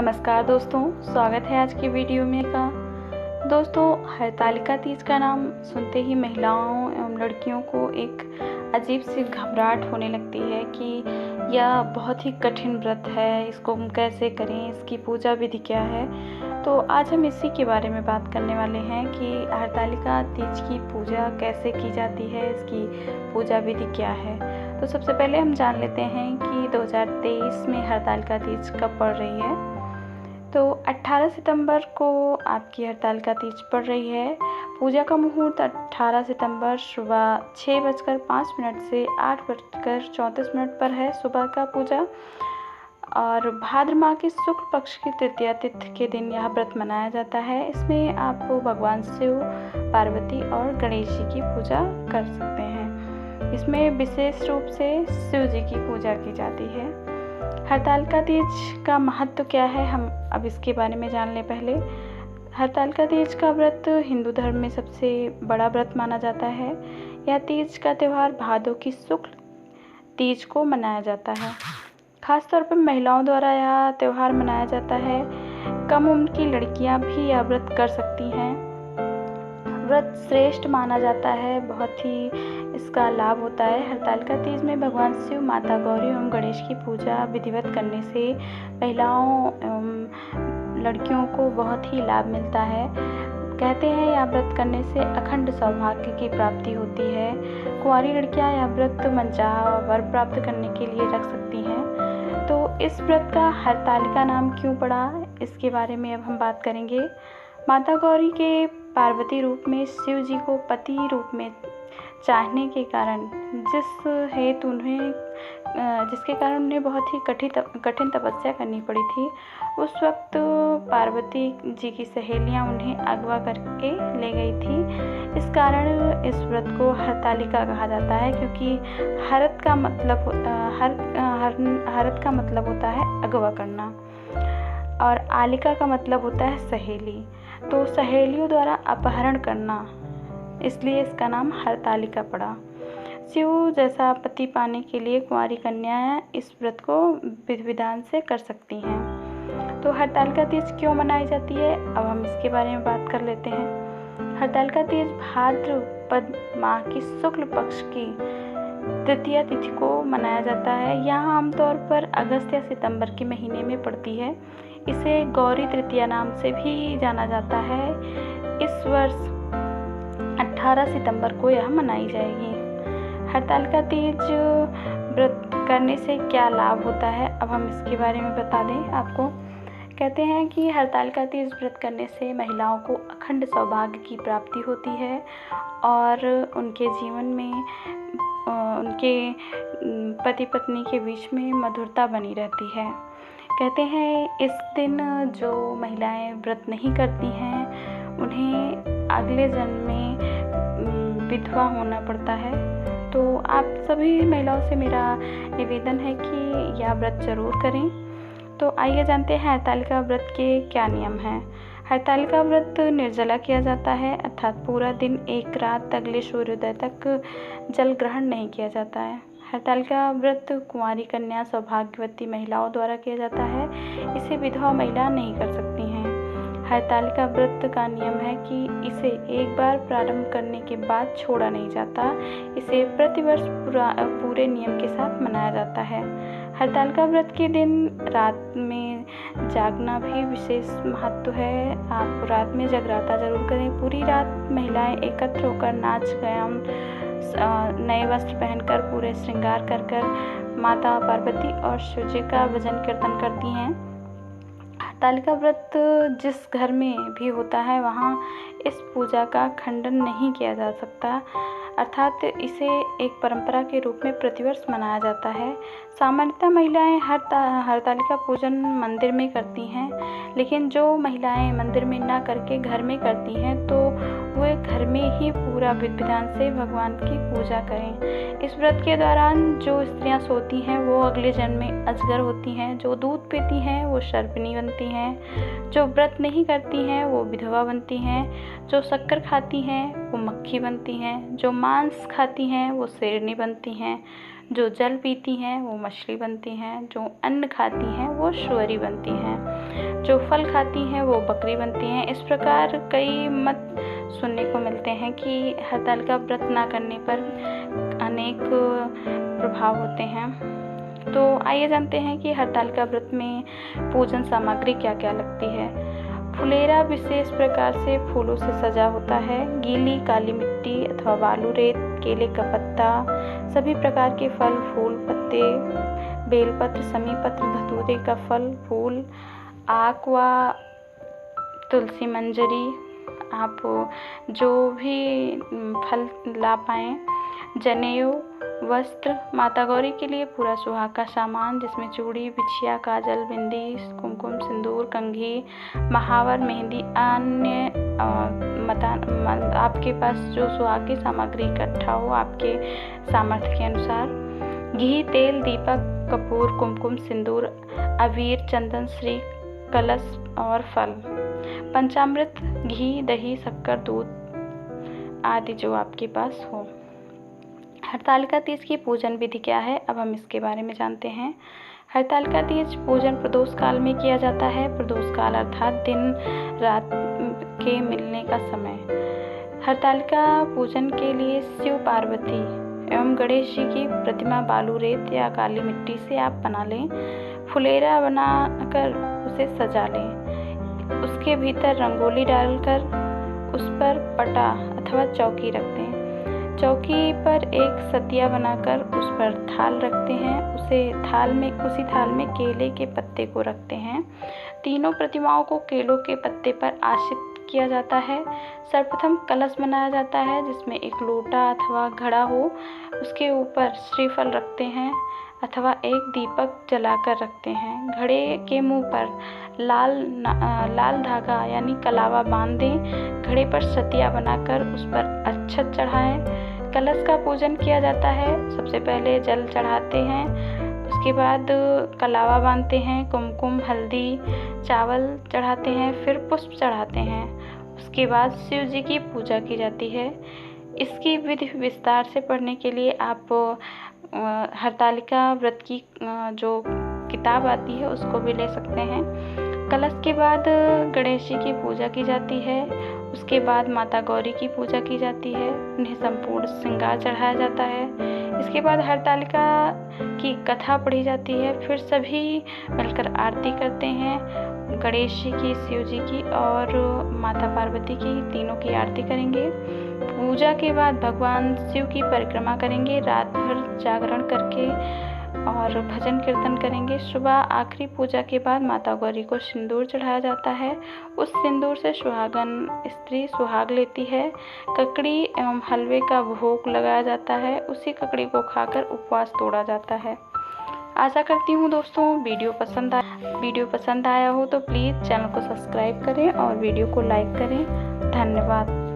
नमस्कार दोस्तों, स्वागत है आज की वीडियो में का। दोस्तों, हरतालिका तीज का नाम सुनते ही महिलाओं एवं लड़कियों को एक अजीब सी घबराहट होने लगती है कि यह बहुत ही कठिन व्रत है, इसको हम कैसे करें, इसकी पूजा विधि क्या है। तो आज हम इसी के बारे में बात करने वाले हैं कि हरतालिका तीज की पूजा कैसे की जाती है, इसकी पूजा विधि क्या है। तो सबसे पहले हम जान लेते हैं कि 2023 में हरतालिका तीज कब पड़ रही है। तो 18 सितंबर को आपकी हरतालिका तीज पड़ रही है। पूजा का मुहूर्त 18 सितंबर सुबह 6:05 से 8:34 पर है सुबह का पूजा। और भाद्र माह के शुक्ल पक्ष की तृतीया तिथि के दिन यह व्रत मनाया जाता है। इसमें आप भगवान शिव, पार्वती और गणेश जी की पूजा कर सकते हैं। इसमें विशेष रूप से शिव जी की पूजा की जाती है। हरतालिका तीज का महत्व क्या है, हम अब इसके बारे में जान लें। पहले हरतालिका तीज का व्रत हिंदू धर्म में सबसे बड़ा व्रत माना जाता है। यह तीज का त्यौहार भादों की शुक्ल तीज को मनाया जाता है। खासतौर पर महिलाओं द्वारा यह त्यौहार मनाया जाता है। कम उम्र की लड़कियां भी यह व्रत कर सकती हैं। व्रत श्रेष्ठ माना जाता है, बहुत ही इसका लाभ होता है। हरतालिका तीज में भगवान शिव, माता गौरी एवं गणेश की पूजा विधिवत करने से महिलाओं एवं लड़कियों को बहुत ही लाभ मिलता है। कहते हैं यह व्रत करने से अखंड सौभाग्य की प्राप्ति होती है। कुंवारी लड़कियां यह व्रत मनचाहा वर प्राप्त करने के लिए रख सकती हैं। तो इस व्रत का हरतालिका नाम क्यों पड़ा, इसके बारे में अब हम बात करेंगे। माता गौरी के पार्वती रूप में शिव जी को पति रूप में चाहने के कारण जिसके कारण उन्हें बहुत ही कठिन तपस्या करनी पड़ी थी। उस वक्त पार्वती जी की सहेलियां उन्हें अगवा करके ले गई थी। इस कारण इस व्रत को हरतालिका कहा जाता है, क्योंकि हरत का मतलब होता है अगवा करना और आलिका का मतलब होता है सहेली। तो सहेलियों द्वारा अपहरण करना, इसलिए इसका नाम हरतालिका पड़ा। शिव जैसा पति पाने के लिए कुंवारी कन्याएं इस व्रत को विधि विधान से कर सकती हैं। तो हरतालिका तीज क्यों मनाई जाती है, अब हम इसके बारे में बात कर लेते हैं। हरतालिका तीज भाद्रपद माह की शुक्ल पक्ष की तृतीया तिथि को मनाया जाता है। यह आमतौर पर अगस्त या सितंबर के महीने में पड़ती है। इसे गौरी तृतीया नाम से भी जाना जाता है। इस वर्ष 18 सितंबर को यह मनाई जाएगी। हरतालिका तीज व्रत करने से क्या लाभ होता है, अब हम इसके बारे में बता दें आपको। कहते हैं कि हरतालिका तीज व्रत करने से महिलाओं को अखंड सौभाग्य की प्राप्ति होती है और उनके जीवन में उनके पति पत्नी के बीच में मधुरता बनी रहती है। कहते हैं इस दिन जो महिलाएं व्रत नहीं करती हैं उन्हें अगले जन्म में विधवा होना पड़ता है। तो आप सभी महिलाओं से मेरा निवेदन है कि यह व्रत जरूर करें। तो आइए जानते हैं हरतालिका व्रत के क्या नियम हैं। हरतालिका व्रत निर्जला किया जाता है, अर्थात पूरा दिन एक रात अगले सूर्योदय तक जल ग्रहण नहीं किया जाता है। हरतालिका व्रत कुंवारी कन्या सौभाग्यवती महिलाओं द्वारा किया जाता है, इसे विधवा महिला नहीं कर सकती हैं। हरतालिका व्रत का नियम है कि इसे एक बार प्रारंभ करने के बाद छोड़ा नहीं जाता। इसे प्रतिवर्ष पूरे नियम के साथ मनाया जाता है। हरतालिका व्रत के दिन रात में जागना भी विशेष महत्व है। आप रात में जगराता जरूर करें। पूरी रात महिलाएं एकत्र होकर नाच गायन, नए वस्त्र पहनकर पूरे श्रृंगार कर माता पार्वती और शिव जी का भजन कीर्तन करती हैं। हरतालिका व्रत जिस घर में भी होता है वहाँ इस पूजा का खंडन नहीं किया जा सकता, अर्थात इसे एक परंपरा के रूप में प्रतिवर्ष मनाया जाता है। सामान्यतः महिलाएं हरतालिका पूजन मंदिर में करती हैं, लेकिन जो महिलाएं मंदिर में ना करके घर में करती हैं तो वे घर में ही पूरा विधि विधान से भगवान की पूजा करें। इस व्रत के दौरान जो स्त्रियां सोती हैं वो अगले जन्म में अजगर होती हैं, जो दूध पीती हैं वो सर्पिणी बनती हैं, जो व्रत नहीं करती हैं वो विधवा बनती हैं, जो शक्कर खाती हैं वो मक्खी बनती हैं, जो मांस खाती हैं वो शेरनी बनती हैं, जो जल पीती हैं वो मछली बनती हैं, जो अन्न खाती हैं वो सुअरी बनती हैं। जो फल खाती हैं वो बकरी बनती हैं। इस प्रकार कई मत सुनने को मिलते हैं कि हरतालिका व्रत ना करने पर अनेक प्रभाव होते हैं। तो आइए जानते हैं कि हरतालिका व्रत में पूजन सामग्री क्या क्या लगती है। फुलेरा विशेष प्रकार से फूलों से सजा होता है। गीली काली मिट्टी अथवा बालू रेत, केले का पत्ता, सभी प्रकार के फल, फूल, पत्ते, बेलपत्र, समीपत्र, धतूरे का फल, फूल, आक व तुलसी मंजरी, आप जो भी फल ला पाएँ, जनेऊ, वस्त्र, माता गौरी के लिए पूरा सुहाग का सामान जिसमें चूड़ी, बिछिया, काजल, बिंदी, कुमकुम, सिंदूर, कंघी, महावर, मेहंदी, अन्य आपके पास जो सुहाग की सामग्री इकट्ठा हो आपके सामर्थ्य के अनुसार, घी, तेल, दीपक, कपूर, कुमकुम, सिंदूर, अबीर, चंदन, श्री, कलश और फल, पंचामृत, घी, दही, शक्कर, दूध आदि जो आपके पास हो। हरतालिका तीज की पूजन विधि क्या है, अब हम इसके बारे में जानते हैं। हरतालिका तीज पूजन प्रदोष काल में किया जाता है। प्रदोष काल अर्थात दिन रात के मिलने का समय। हरतालिका पूजन के लिए शिव पार्वती एवं गणेश जी की प्रतिमा बालू रेत या काली मिट्टी से आप बना लें। फुलेरा बनाकर उसे सजा लें। उसके भीतर रंगोली डालकर उस पर पटा अथवा चौकी रख दें। चौकी पर एक सतिया बनाकर उस पर थाल रखते हैं। उसी थाल में केले के पत्ते को रखते हैं। तीनों प्रतिमाओं को केलों के पत्ते पर आसीन किया जाता है। सर्वप्रथम कलश बनाया जाता है जिसमें एक लोटा अथवा घड़ा हो। उसके ऊपर श्रीफल रखते हैं अथवा एक दीपक जलाकर रखते हैं। घड़े के मुंह पर लाल धागा यानी कलावा बांध दें। घड़े पर सतिया बनाकर उस पर अक्षत चढ़ाएं। कलश का पूजन किया जाता है। सबसे पहले जल चढ़ाते हैं, उसके बाद कलावा बांधते हैं, कुमकुम, हल्दी, चावल चढ़ाते हैं, फिर पुष्प चढ़ाते हैं। उसके बाद शिव जी की पूजा की जाती है। इसकी विधि विस्तार से पढ़ने के लिए आप हरतालिका व्रत की जो किताब आती है उसको भी ले सकते हैं। कलश के बाद गणेश जी की पूजा की जाती है। उसके बाद माता गौरी की पूजा की जाती है। उन्हें संपूर्ण श्रृंगार चढ़ाया जाता है। इसके बाद हरतालिका की कथा पढ़ी जाती है। फिर सभी मिलकर आरती करते हैं। गणेश जी की, शिव जी की और माता पार्वती की, तीनों की आरती करेंगे। पूजा के बाद भगवान शिव की परिक्रमा करेंगे। रात भर जागरण करके और भजन कीर्तन करेंगे। सुबह आखिरी पूजा के बाद माता गौरी को सिंदूर चढ़ाया जाता है। उस सिंदूर से सुहागन स्त्री सुहाग लेती है। ककड़ी एवं हलवे का भोग लगाया जाता है। उसी ककड़ी को खाकर उपवास तोड़ा जाता है। आशा करती हूँ दोस्तों वीडियो पसंद आया हो तो प्लीज़ चैनल को सब्सक्राइब करें और वीडियो को लाइक करें। धन्यवाद।